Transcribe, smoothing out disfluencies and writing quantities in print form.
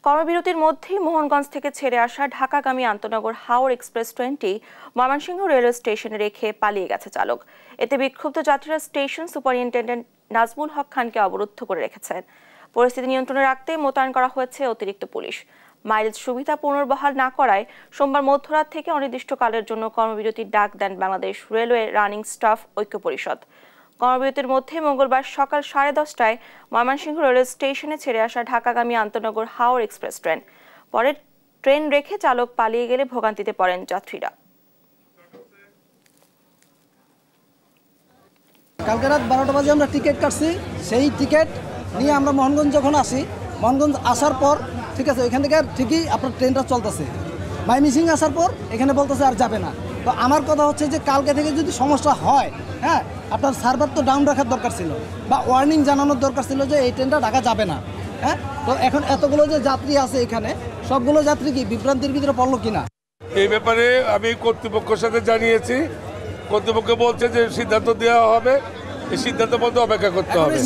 কর্মবিরতির মধ্যেই মোহনগঞ্জ থেকে ছেড়ে আসা ঢাকাগামী আন্তনগর হাওর এক্সপ্রেস ট্রেনটি ময়মনসিংহ রেলওয়ে স্টেশনে রেখে পালিয়ে গেছে চালক। এতে বিক্ষুব্ধ যাত্রীরা স্টেশন সুপারিনটেন্ডেন্ট নাজমুল হক খানকে অবরুদ্ধ করে রেখেছেন। পরিস্থিতি নিয়ন্ত্রণে রাখতে মোতায়েন করা হয়েছে অতিরিক্ত পুলিশ। মাইলেজ সুবিধা পুনর্বহাল না করায় সোমবার মধ্যরাত থেকে অনির্দিষ্টকালের জন্য কর্মবিরতির ডাক দেন বাংলাদেশ রেলওয়ে রানিং স্টাফ ঐক্য পরিষদ। কর্মবিরতির মধ্যে মঙ্গলবার সকাল 10:30টায় ময়মনসিংহ রেলওয়ে স্টেশনে ছেড়ে আসা ঢাকাগামী আন্তনগর হাওর এক্সপ্রেস ট্রেন। পরে ট্রেন রেখে চালক পালিয়ে গেলে ভোগান্তিতে পড়েন যাত্রীরা। কালকে রাত 12টা বাজে আমরা টিকিট কাটছি। সেই টিকিট নিয়ে আমরা মোহনগঞ্জ যখন আসি, মোহনগঞ্জ আসার পর ঠিক আছে, ওইখান থেকে ঠিকই আপনার ট্রেনটা চলতেছে। ময়মনসিংহ আসার পর এখানে বলতেছে আর যাবে না। তো আমার কথা হচ্ছে যে কালকে থেকে যদি সমস্যা হয়, হ্যাঁ, আপনার সার্ভার তো ডাউন রাখার দরকার ছিল বা ওয়ার্নিং জানানোর দরকার ছিল যে এই ট্রেনটা ঢাকা যাবে না। হ্যাঁ, তো এখন এতগুলো যে যাত্রী আছে এখানে, সবগুলো যাত্রী কি বিভ্রান্তির ভিতরে পড়লো কিনা, এই ব্যাপারে আমি কর্তৃপক্ষের সাথে জানিয়েছি। কর্তৃপক্ষ বলছে যে সিদ্ধান্ত দেওয়া হবে, এই সিদ্ধান্ত পর্যন্ত অপেক্ষা করতে হবে।